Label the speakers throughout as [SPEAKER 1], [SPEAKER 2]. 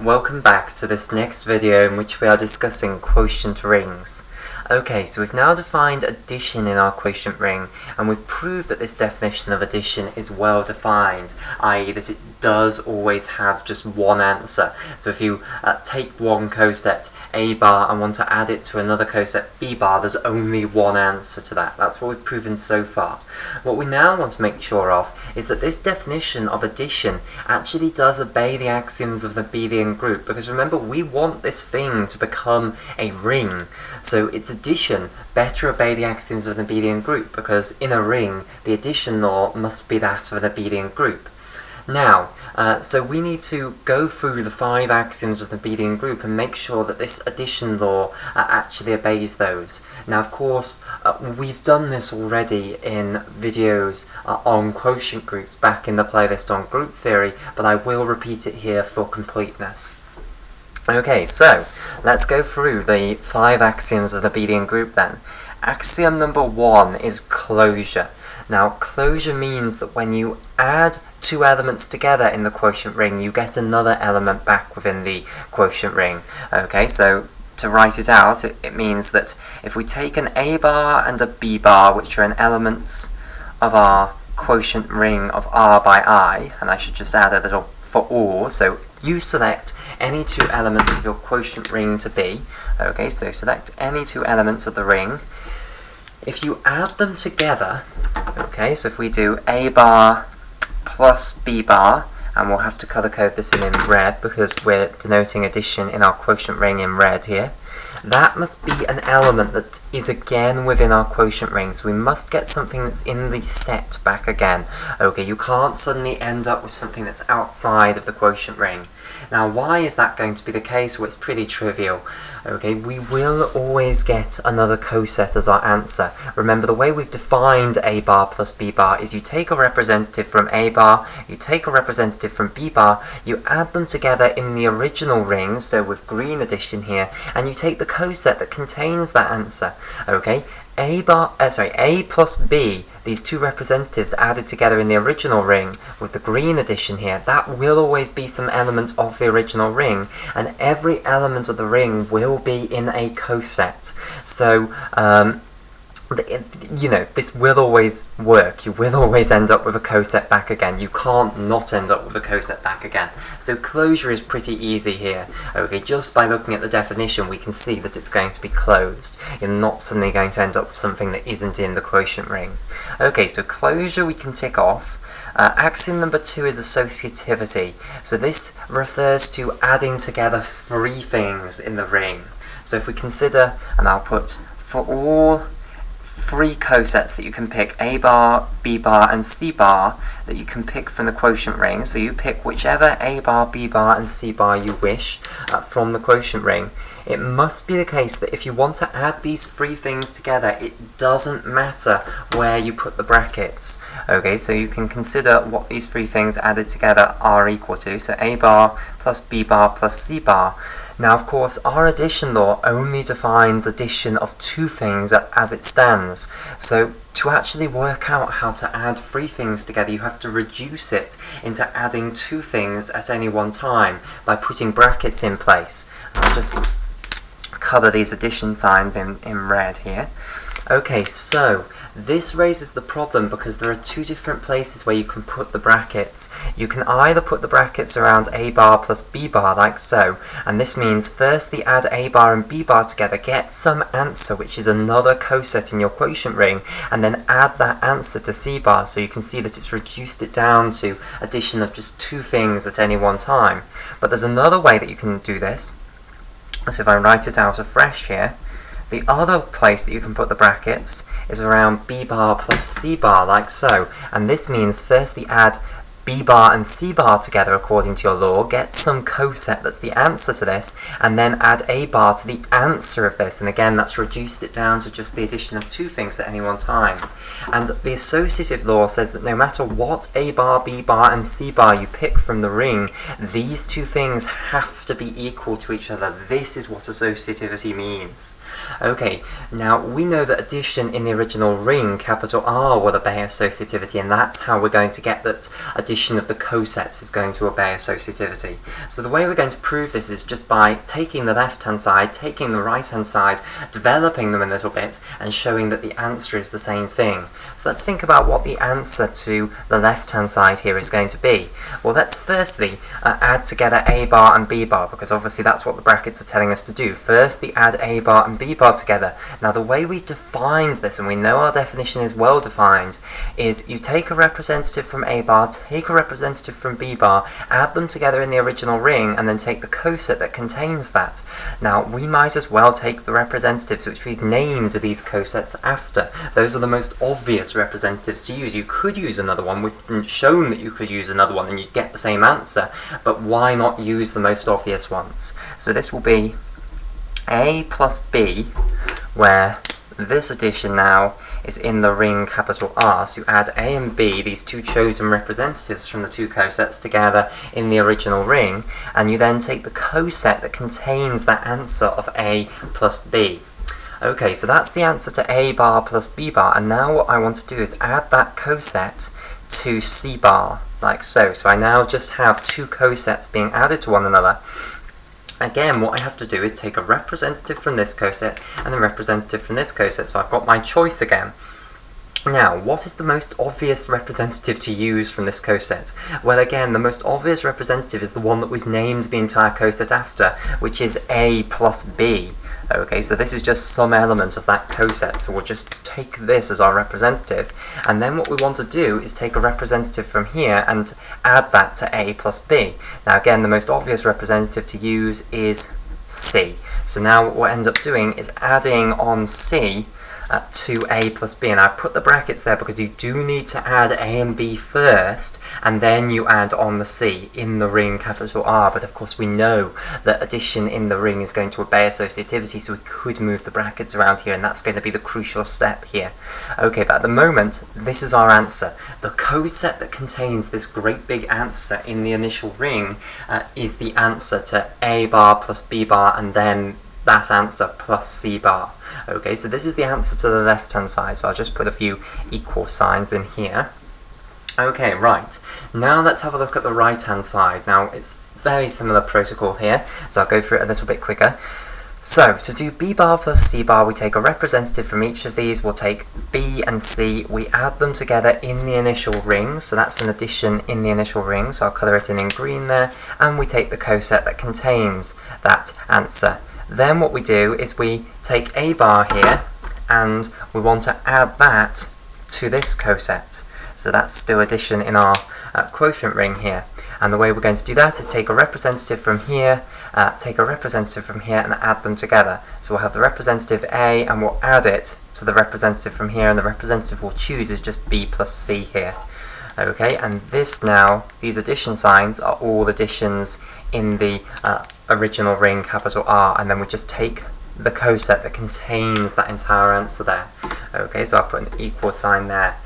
[SPEAKER 1] Welcome back to this next video in which we are discussing quotient rings. Okay, so we've now defined addition in our quotient ring, and we've proved that this definition of addition is well defined, i.e. that it does always have just one answer. So if you take one coset A bar and want to add it to another coset B bar, there's only one answer to that. That's what we've proven so far. What we now want to make sure of is that this definition of addition actually does obey the axioms of the Abelian group, because remember, we want this thing to become a ring. So its addition better obey the axioms of an Abelian group, because in a ring, the addition law must be that of an Abelian group. Now, so we need to go through the 5 axioms of the Abelian group and make sure that this addition law actually obeys those. Now, of course, we've done this already in videos on quotient groups back in the playlist on group theory, but I will repeat it here for completeness. Okay, so let's go through the 5 axioms of the Abelian group then. Axiom number 1 is closure. Now, closure means that when you add 2 elements together in the quotient ring, you get another element back within the quotient ring. Okay, so to write it out, it means that if we take an A bar and a B bar, which are elements of our quotient ring of R by I, and I should just add a little for or, so you select any 2 elements of your quotient ring to be. Okay, so select any 2 elements of the ring. If you add them together, okay, so if we do A bar plus B bar, and we'll have to color code this in red because we're denoting addition in our quotient ring in red here, that must be an element that is again within our quotient ring. So we must get something that's in the set back again. Okay, you can't suddenly end up with something that's outside of the quotient ring. Now, why is that going to be the case? Well, it's pretty trivial. Okay, we will always get another coset as our answer. Remember, the way we've defined A bar plus B bar is you take a representative from A bar, you take a representative from B bar, you add them together in the original ring, so with green addition here, and you take the coset that contains that answer. Okay, A plus B, these 2 representatives added together in the original ring with the green addition here, that will always be some element of the original ring, and every element of the ring will be in a coset. So, you know, this will always work. You will always end up with a coset back again. You can't not end up with a coset back again. So closure is pretty easy here. Okay, just by looking at the definition, we can see that it's going to be closed. You're not suddenly going to end up with something that isn't in the quotient ring. Okay, so closure we can tick off. Axiom number 2 is associativity. So this refers to adding together 3 things in the ring. So if we consider, and I'll put for all 3 cosets that you can pick, A bar, B bar, and C bar, that you can pick from the quotient ring. So you pick whichever A bar, B bar, and C bar you wish from the quotient ring. It must be the case that if you want to add these 3 things together, it doesn't matter where you put the brackets. Okay, so you can consider what these 3 things added together are equal to. So A bar plus B bar plus C bar. Now, of course, our addition law only defines addition of 2 things as it stands. So to actually work out how to add 3 things together, you have to reduce it into adding 2 things at any one time by putting brackets in place. I'll just color these addition signs in red here. Okay, so this raises the problem because there are 2 different places where you can put the brackets. You can either put the brackets around A bar plus B bar like so, and this means firstly add A bar and B bar together, get some answer which is another coset in your quotient ring, and then add that answer to C bar, so you can see that it's reduced it down to addition of just 2 things at any one time. But there's another way that you can do this. So if I write it out afresh here, the other place that you can put the brackets is around B bar plus C bar, like so. And this means firstly add B bar and C bar together according to your law, get some coset that's the answer to this, and then add A bar to the answer of this. And again, that's reduced it down to just the addition of 2 things at any one time. And the associative law says that no matter what A bar, B bar, and C bar you pick from the ring, these 2 things have to be equal to each other. This is what associativity means. Okay, now we know that addition in the original ring, capital R, will obey associativity, and that's how we're going to get that addition addition of the cosets is going to obey associativity. So the way we're going to prove this is just by taking the left-hand side, taking the right-hand side, developing them a little bit, and showing that the answer is the same thing. So let's think about what the answer to the left-hand side here is going to be. Well, let's firstly add together a bar and b bar, because obviously that's what the brackets are telling us to do. Firstly, add a bar and b bar together. Now, the way we defined this, and we know our definition is well defined, is you take a representative from a bar, take a representative from b bar, add them together in the original ring, and then take the coset that contains that. Now, we might as well take the representatives which we've named these cosets after. Those are the most obvious representatives to use. You could use another one. We've shown that you could use another one and you'd get the same answer, but why not use the most obvious ones? So this will be a plus b, where this addition now is in the ring capital R. So you add a and b, these two chosen representatives from the two cosets, together in the original ring, and you then take the coset that contains that answer of a plus b. Okay, so that's the answer to a bar plus b bar, and now what I want to do is add that coset to c bar, like so. So I now just have two cosets being added to one another. Again, what I have to do is take a representative from this coset and a representative from this coset, so I've got my choice again. Now, what is the most obvious representative to use from this coset? Well, again, the most obvious representative is the one that we've named the entire coset after, which is a plus b. Okay, so this is just some element of that coset, so we'll just take this as our representative, and then what we want to do is take a representative from here and add that to a plus b. Now again, the most obvious representative to use is c. So now what we'll end up doing is adding on c to a plus b, and I put the brackets there because you do need to add a and b first, and then you add on the c in the ring capital R, but of course we know that addition in the ring is going to obey associativity, so we could move the brackets around here, and that's going to be the crucial step here. Okay, but at the moment, this is our answer. The coset that contains this great big answer in the initial ring is the answer to a bar plus b bar, and then that answer plus c bar. Okay, so this is the answer to the left-hand side, so I'll just put a few equal signs in here. Okay, right. Now let's have a look at the right-hand side. Now, it's very similar protocol here, so I'll go through it a little bit quicker. So, to do b bar plus c bar, we take a representative from each of these. We'll take b and c, we add them together in the initial ring, so that's an addition in the initial ring, so I'll colour it in green there, and we take the coset that contains that answer. Then what we do is we take a bar here, and we want to add that to this coset. So that's still addition in our quotient ring here. And the way we're going to do that is take a representative from here, and add them together. So we'll have the representative A, and we'll add it to the representative from here, and the representative we'll choose is just b plus c here. Okay, and this now, these addition signs are all additions in the original ring capital R, and then we just take the coset that contains that entire answer there. Okay, so I'll put an equal sign there.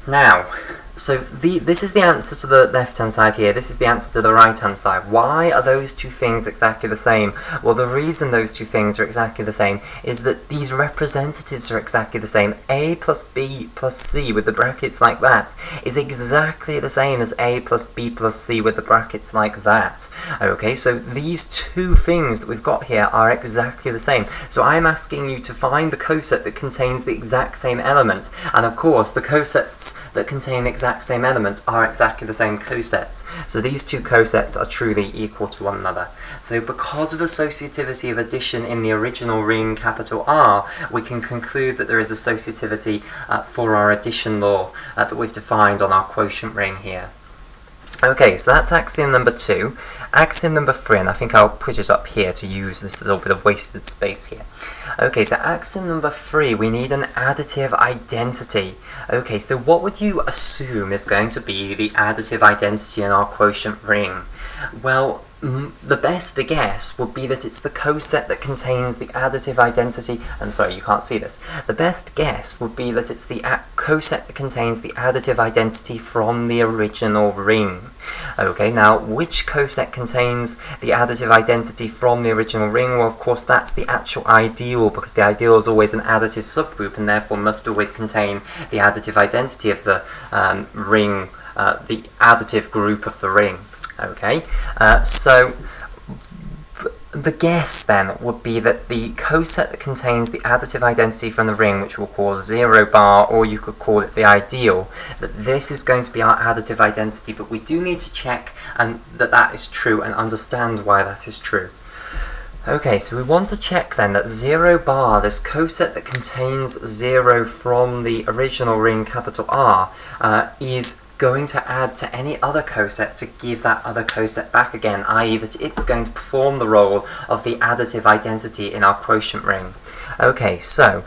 [SPEAKER 1] Now, so this is the answer to the left-hand side here, this is the answer to the right-hand side. Why are those two things exactly the same? Well, the reason those two things are exactly the same is that these representatives are exactly the same. A plus b plus c with the brackets like that is exactly the same as a plus b plus c with the brackets like that. Okay, so these two things that we've got here are exactly the same. So I'm asking you to find the coset that contains the exact same element, and of course the cosets that contain the exact same element are exactly the same cosets. So these two cosets are truly equal to one another. So because of associativity of addition in the original ring capital R, we can conclude that there is associativity for our addition law that we've defined on our quotient ring here. Okay, so that's axiom number 2. Axiom number 3, and I think I'll put it up here to use this little bit of wasted space here. Okay, so axiom number 3, we need an additive identity. Okay, so what would you assume is going to be the additive identity in our quotient ring? Well, the best guess would be that it's the coset that contains the additive identity. I'm sorry, you can't see this. The best guess would be that it's the coset that contains the additive identity from the original ring. Okay, now which coset contains the additive identity from the original ring? Well, of course, that's the actual ideal, because the ideal is always an additive subgroup and therefore must always contain the additive identity of the ring the additive group of the ring. Okay, so the guess then would be that the coset that contains the additive identity from the ring, which we'll call 0 bar, or you could call it the ideal, that this is going to be our additive identity, but we do need to check that is true and understand why that is true. Okay, so we want to check then that 0 bar, this coset that contains 0 from the original ring capital R, is going to add to any other coset to give that other coset back again, i.e. that it's going to perform the role of the additive identity in our quotient ring. Okay, so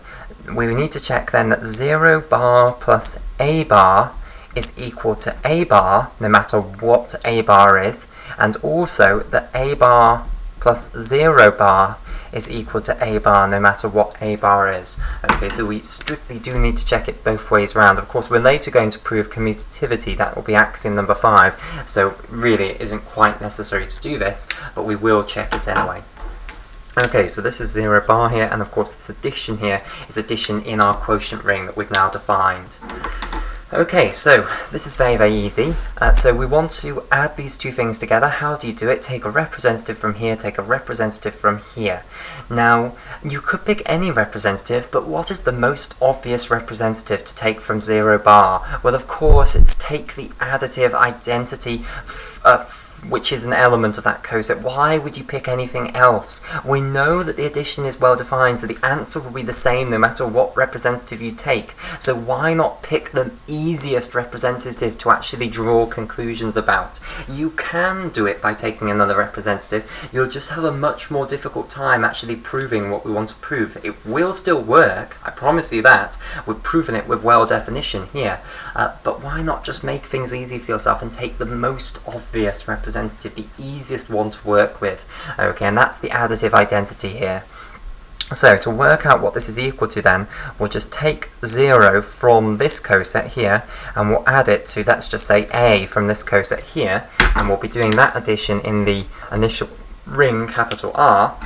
[SPEAKER 1] we need to check then that 0 bar plus A bar is equal to A bar, no matter what A bar is, and also that A bar plus 0 bar is equal to A bar no matter what A bar is. Okay, so we strictly do need to check it both ways around. Of course, we're later going to prove commutativity. That will be axiom number 5, so really it isn't quite necessary to do this, but we will check it anyway. Okay, so this is 0 bar here, and of course this addition here is addition in our quotient ring that we've now defined. Okay, so this is very, very easy. So we want to add these two things together. How do you do it? Take a representative from here, take a representative from here. Now, you could pick any representative, but what is the most obvious representative to take from 0 bar? Well, of course, it's take the additive identity which is an element of that coset. Why would you pick anything else? We know that the addition is well defined, so the answer will be the same no matter what representative you take. So why not pick the easiest representative to actually draw conclusions about? You can do it by taking another representative. You'll just have a much more difficult time actually proving what we want to prove. It will still work, I promise you that. We've proven it with well definition here. But why not just make things easy for yourself and take the most obvious representative, the easiest one to work with? Okay, and that's the additive identity here. So to work out what this is equal to then, we'll just take 0 from this coset here, and we'll add it to, let's just say, A from this coset here, and we'll be doing that addition in the initial ring capital R,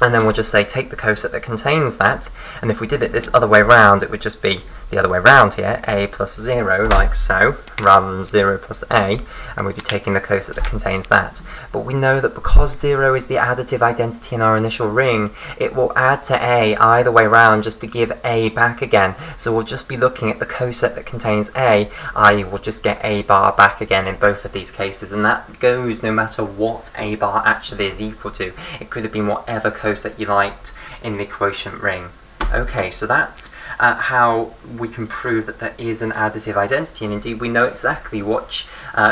[SPEAKER 1] and then we'll just say take the coset that contains that, and if we did it this other way round, it would just be the other way round here, A plus 0, like so, rather than 0 plus A, and we'd be taking the coset that contains that. But we know that because 0 is the additive identity in our initial ring, it will add to A either way round just to give A back again. So we'll just be looking at the coset that contains A, i.e. we'll just get A bar back again in both of these cases, and that goes no matter what A bar actually is equal to. It could have been whatever coset you liked in the quotient ring. Okay, so that's how we can prove that there is an additive identity, and indeed we know exactly which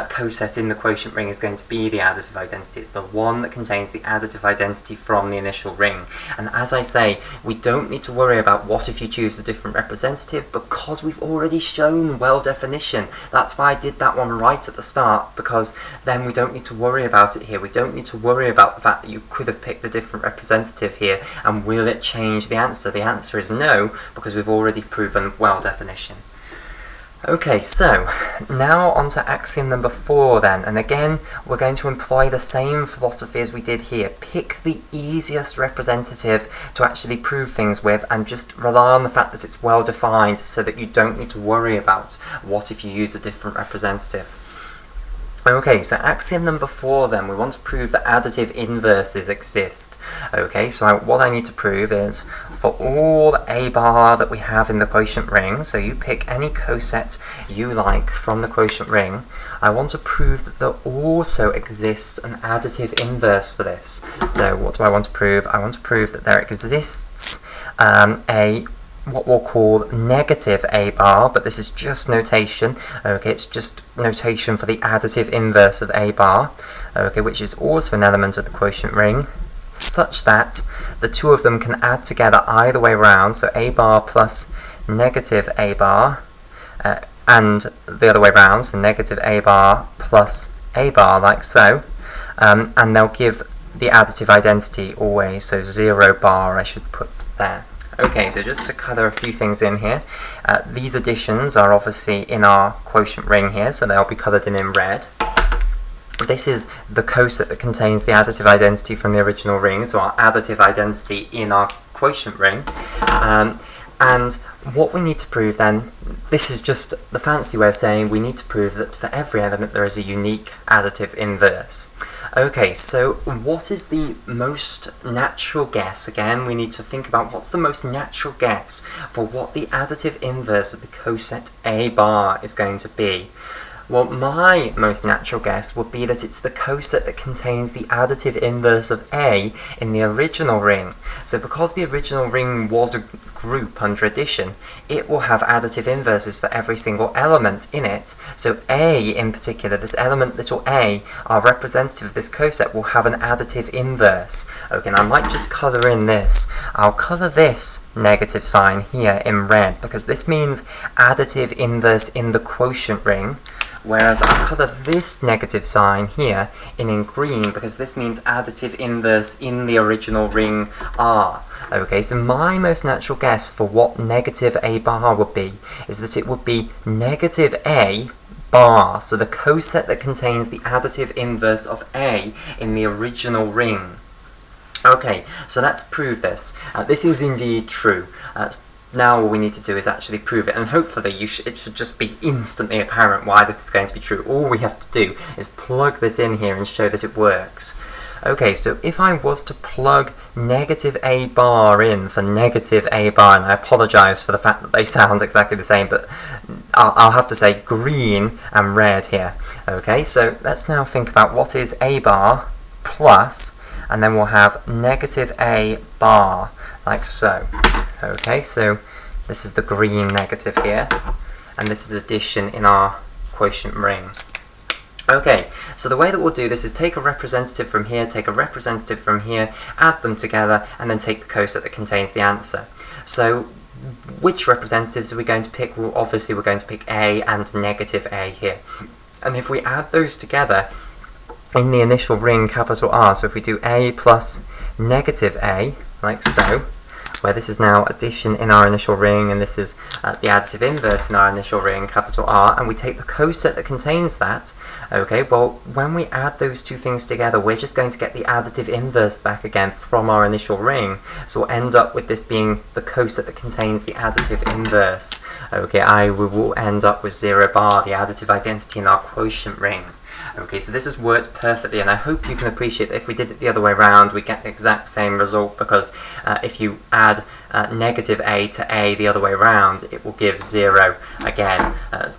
[SPEAKER 1] coset in the quotient ring is going to be the additive identity. It's the one that contains the additive identity from the initial ring. And as I say, we don't need to worry about what if you choose a different representative, because we've already shown well definition. That's why I did that one right at the start, because then we don't need to worry about it here. We don't need to worry about the fact that you could have picked a different representative here, and will it change the answer? The answer is no, because we've already proven well definition. Okay, so now on to axiom number 4 then, and again we're going to employ the same philosophy as we did here. Pick the easiest representative to actually prove things with, and just rely on the fact that it's well defined so that you don't need to worry about what if you use a different representative. Okay, so axiom number 4 then, we want to prove that additive inverses exist. Okay, so what I need to prove is, for all A bar that we have in the quotient ring, so you pick any coset you like from the quotient ring, I want to prove that there also exists an additive inverse for this. So what do I want to prove? I want to prove that there exists what we'll call negative A bar, but this is just notation. Okay, it's just notation for the additive inverse of A bar, okay, which is also an element of the quotient ring, such that the two of them can add together either way round, so A bar plus negative A bar, and the other way round, so negative A bar plus A bar, like so, and they'll give the additive identity always, so 0 bar I should put there. Okay, so just to colour a few things in here, these additions are obviously in our quotient ring here, so they'll be coloured in red. This is the coset that contains the additive identity from the original ring, so our additive identity in our quotient ring. And what we need to prove then, this is just the fancy way of saying we need to prove that for every element there is a unique additive inverse. Okay, so what is the most natural guess? Again, we need to think about what's the most natural guess for what the additive inverse of the coset A bar is going to be. Well, my most natural guess would be that it's the coset that contains the additive inverse of A in the original ring. So because the original ring was a group under addition, it will have additive inverses for every single element in it. So A in particular, this element little a, our representative of this coset, will have an additive inverse. Okay, and I might just colour in this. I'll colour this negative sign here in red because this means additive inverse in the quotient ring. Whereas I'll colour this negative sign here in green because this means additive inverse in the original ring R. Okay, so my most natural guess for what negative A bar would be is that it would be negative A bar, so the coset that contains the additive inverse of A in the original ring. Okay, so let's prove this. This is indeed true. Now all we need to do is actually prove it, and hopefully it should just be instantly apparent why this is going to be true. All we have to do is plug this in here and show that it works. Okay, so if I was to plug negative A bar in for negative A bar, and I apologise for the fact that they sound exactly the same, but I'll have to say green and red here. Okay, so let's now think about what is A bar plus, and then we'll have negative A bar, like so. Okay, so this is the green negative here, and this is addition in our quotient ring. Okay, so the way that we'll do this is take a representative from here, take a representative from here, add them together, and then take the coset that contains the answer. So which representatives are we going to pick? Well, obviously we're going to pick A and negative A here. And if we add those together in the initial ring, capital R, so if we do A plus negative A, like so, where this is now addition in our initial ring, and this is the additive inverse in our initial ring, capital R, and we take the coset that contains that, okay, well, when we add those two things together, we're just going to get the additive inverse back again from our initial ring, so we'll end up with this being the coset that contains the additive inverse. Okay, we will end up with 0 bar, the additive identity in our quotient ring. Okay, so this has worked perfectly, and I hope you can appreciate that if we did it the other way around, we get the exact same result, because if you add negative A to A the other way around, it will give 0 again,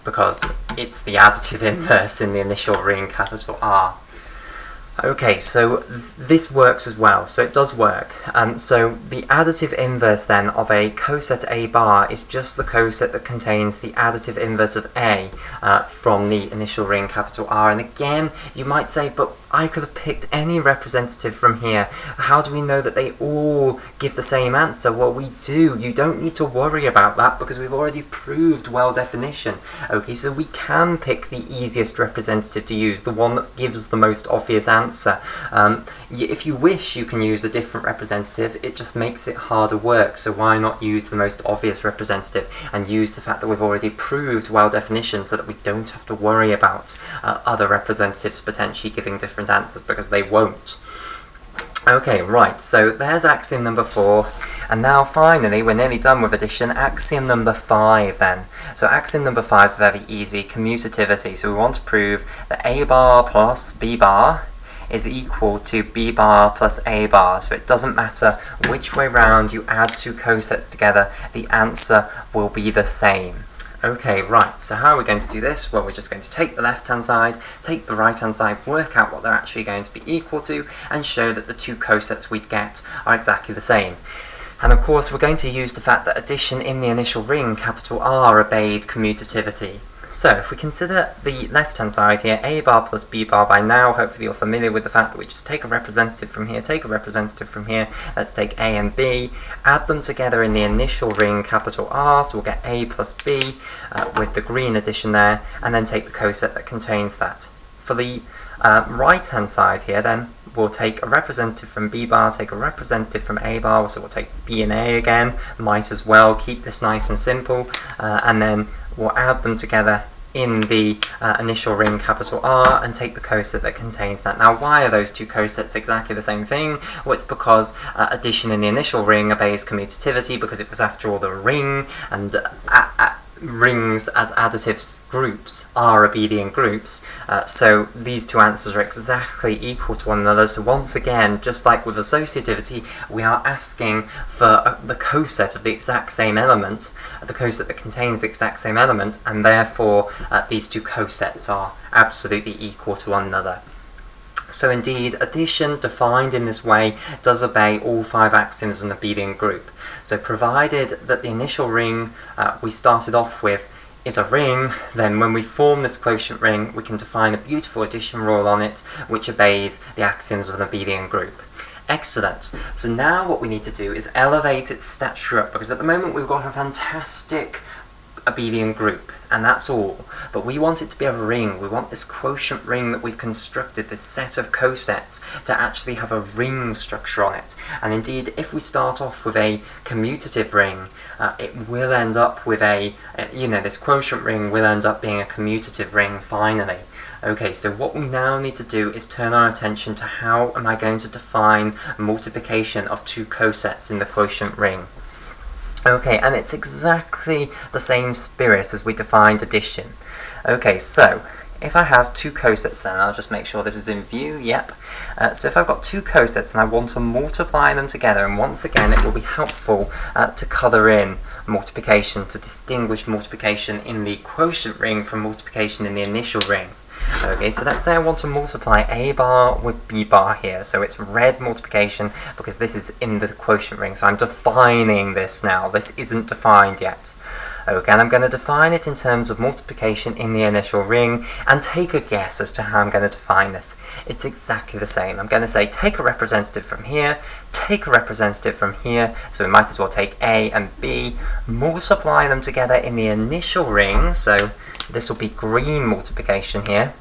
[SPEAKER 1] because it's the additive inverse in the initial ring, capital R. Okay, so this works as well, so it does work. So the additive inverse then of a coset A bar is just the coset that contains the additive inverse of A from the initial ring, capital R. And again, you might say, but I could have picked any representative from here. How do we know that they all give the same answer? Well, we do. You don't need to worry about that because we've already proved well definition. Okay, so we can pick the easiest representative to use, the one that gives the most obvious answer. If you wish, you can use a different representative. It just makes it harder work, so why not use the most obvious representative and use the fact that we've already proved well definition so that we don't have to worry about other representatives potentially giving different answers, because they won't. Okay, right, so there's axiom number 4, and now finally we're nearly done with addition. Axiom number 5 then. So axiom number 5 is very easy, commutativity. So we want to prove that A bar plus B bar is equal to B bar plus A bar. So it doesn't matter which way round you add two cosets together, the answer will be the same. Okay, right, so how are we going to do this? Well, we're just going to take the left-hand side, take the right-hand side, work out what they're actually going to be equal to, and show that the two cosets we'd get are exactly the same. And of course, we're going to use the fact that addition in the initial ring, capital R, obeyed commutativity. So, if we consider the left-hand side here, A bar plus B bar, by now hopefully you're familiar with the fact that we just take a representative from here, take a representative from here, let's take A and B, add them together in the initial ring, capital R, so we'll get A plus B with the green addition there, and then take the coset that contains that. For the right-hand side here then, we'll take a representative from B bar, take a representative from A bar, so we'll take B and A again, might as well keep this nice and simple, and then we'll add them together in the initial ring capital R and take the coset that contains that. Now, why are those two cosets exactly the same thing? Well, it's because addition in the initial ring obeys commutativity, because it was after all the ring, and rings as additive groups are abelian groups, so these two answers are exactly equal to one another. So once again, just like with associativity, we are asking for the coset of the exact same element, the coset that contains the exact same element, and therefore these two cosets are absolutely equal to one another. So indeed, addition defined in this way does obey all 5 axioms of an abelian group. So provided that the initial ring we started off with is a ring, then when we form this quotient ring, we can define a beautiful addition rule on it, which obeys the axioms of an abelian group. Excellent. So now what we need to do is elevate its stature up, because at the moment we've got a fantastic abelian group, and that's all. But we want it to be a ring. We want this quotient ring that we've constructed, this set of cosets, to actually have a ring structure on it. And indeed, if we start off with a commutative ring, it will end up with this quotient ring will end up being a commutative ring finally. Okay, so what we now need to do is turn our attention to how am I going to define multiplication of two cosets in the quotient ring. Okay, and it's exactly the same spirit as we defined addition. Okay, so if I have two cosets, then I'll just make sure this is in view. Yep. So if I've got two cosets and I want to multiply them together, and once again it will be helpful to colour in multiplication, to distinguish multiplication in the quotient ring from multiplication in the initial ring. Okay, so let's say I want to multiply a bar with b bar here. So it's red multiplication because this is in the quotient ring. So I'm defining this now. This isn't defined yet. Okay, and I'm going to define it in terms of multiplication in the initial ring, and take a guess as to how I'm going to define this. It's exactly the same. I'm going to say take a representative from here, take a representative from here, so we might as well take A and B, multiply them together in the initial ring, so this will be green multiplication here,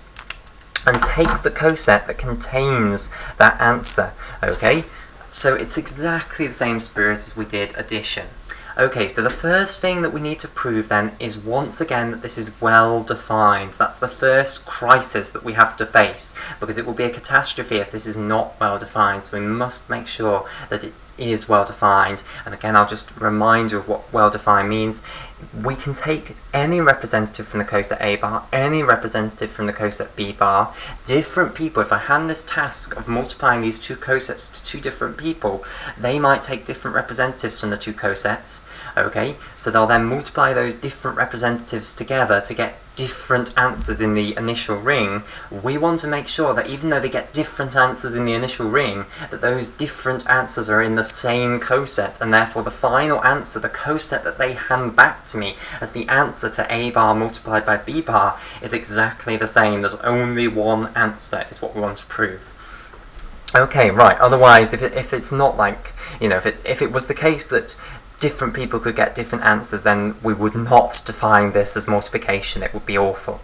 [SPEAKER 1] and take the coset that contains that answer. Okay, so it's exactly the same spirit as we did addition. Okay, so the first thing that we need to prove then is once again that this is well defined. That's the first crisis that we have to face, because it will be a catastrophe if this is not well defined, so we must make sure that it is well defined. And again, I'll just remind you of what well defined means. We can take any representative from the coset A bar, any representative from the coset B bar. Different people, if I hand this task of multiplying these two cosets to two different people, they might take different representatives from the two cosets. Okay, so they'll then multiply those different representatives together to get different answers in the initial ring. We want to make sure that even though they get different answers in the initial ring, that those different answers are in the same coset, and therefore the final answer, the coset that they hand back to me as the answer to A bar multiplied by B bar, is exactly the same. There's only one answer, is what we want to prove. Okay, right, otherwise if it's not like, if it was the case that different people could get different answers, then we would not define this as multiplication. It would be awful.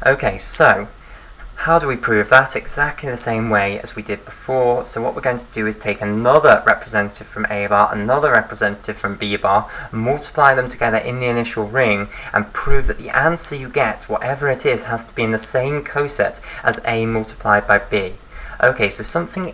[SPEAKER 1] Okay, so how do we prove that? Exactly the same way as we did before. So what we're going to do is take another representative from A bar, another representative from B bar, multiply them together in the initial ring, and prove that the answer you get, whatever it is, has to be in the same coset as A multiplied by B. Okay, so something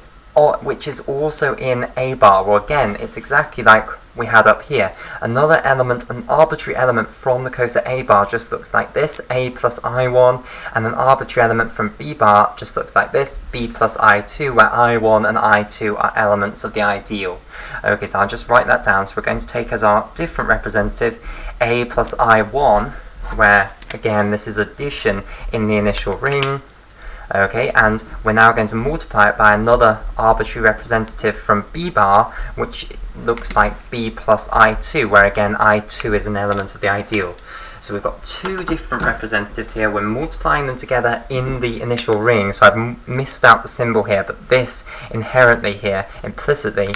[SPEAKER 1] which is also in A bar, well again, it's exactly like we had up here. Another element, an arbitrary element from the coset A bar just looks like this, A plus I1, and an arbitrary element from B bar just looks like this, B plus I2, where I1 and I2 are elements of the ideal. Okay, so I'll just write that down. So we're going to take as our different representative A plus I1, where again this is addition in the initial ring. Okay, and we're now going to multiply it by another arbitrary representative from B bar, which looks like B plus I2, where again I2 is an element of the ideal. So we've got two different representatives here. We're multiplying them together in the initial ring. So I've missed out the symbol here, but this inherently here, implicitly,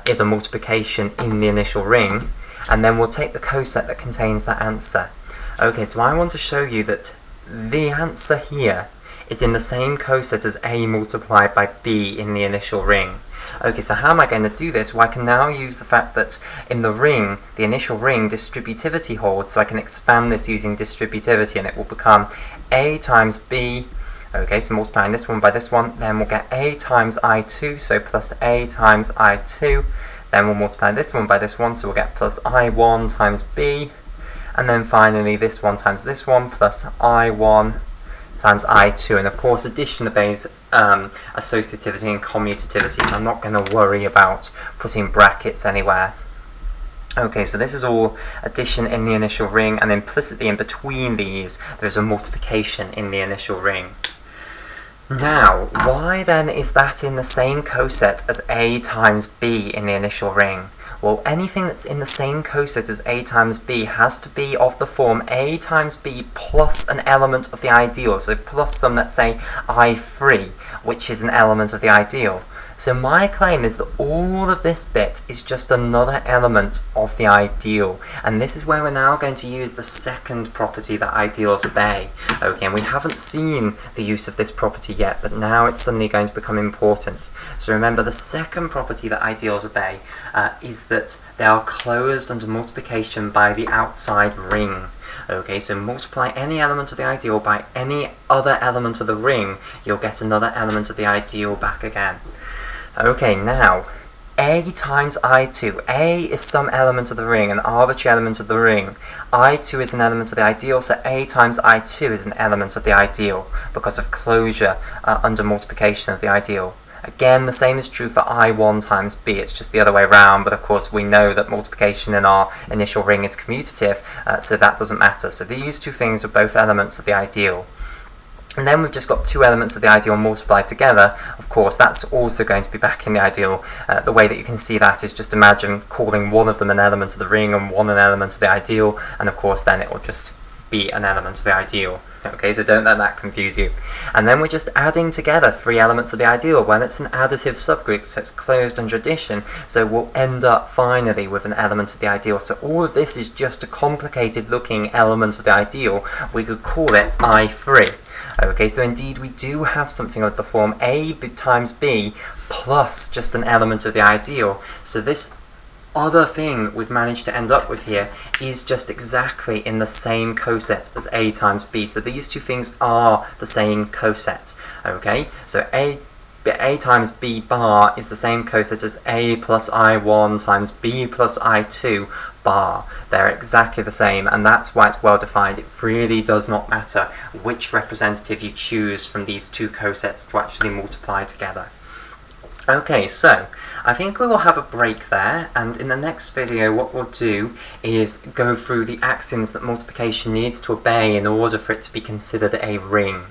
[SPEAKER 1] is a multiplication in the initial ring. And then we'll take the coset that contains that answer. Okay, so I want to show you that the answer here is in the same coset as A multiplied by B in the initial ring. Okay, so how am I going to do this? Well, I can now use the fact that in the ring, the initial ring, distributivity holds, so I can expand this using distributivity, and it will become A times B. Okay, so multiplying this one by this one, then we'll get A times I2, so plus A times I2. Then we'll multiply this one by this one, so we'll get plus I1 times B. And then finally this one times this one, plus I1 times I2. And of course addition obeys associativity and commutativity, so I'm not going to worry about putting brackets anywhere. Okay, so this is all addition in the initial ring, and implicitly in between these there's a multiplication in the initial ring. Now, why then is that in the same coset as A times B in the initial ring? Well, anything that's in the same coset as A times B has to be of the form A times B plus an element of the ideal, so plus some, let's say, I3, which is an element of the ideal. So my claim is that all of this bit is just another element of the ideal, and this is where we're now going to use the second property that ideals obey. Okay, and we haven't seen the use of this property yet, but now it's suddenly going to become important. So remember, the second property that ideals obey is that they are closed under multiplication by the outside ring. Okay, so multiply any element of the ideal by any other element of the ring, you'll get another element of the ideal back again. Okay, now, A times I2. A is some element of the ring, an arbitrary element of the ring. I2 is an element of the ideal, so A times I2 is an element of the ideal because of closure under multiplication of the ideal. Again, the same is true for I1 times B, it's just the other way around, but of course we know that multiplication in our initial ring is commutative, so that doesn't matter. So these two things are both elements of the ideal. And then we've just got two elements of the ideal multiplied together. Of course, that's also going to be back in the ideal. The way that you can see that is just imagine calling one of them an element of the ring and one an element of the ideal, and of course then it will just be an element of the ideal. Okay, so don't let that confuse you. And then we're just adding together three elements of the ideal. Well, it's an additive subgroup, so it's closed under addition, so we'll end up finally with an element of the ideal. So all of this is just a complicated looking element of the ideal. We could call it I3. Okay, so indeed we do have something of the form A times B plus just an element of the ideal. So this other thing we've managed to end up with here is just exactly in the same coset as A times B. So these two things are the same coset. Okay, so A times B bar is the same coset as A plus I1 times B plus I2 bar. They're exactly the same, and that's why it's well defined. It really does not matter which representative you choose from these two cosets to actually multiply together. Okay, so I think we will have a break there, and in the next video what we'll do is go through the axioms that multiplication needs to obey in order for it to be considered a ring.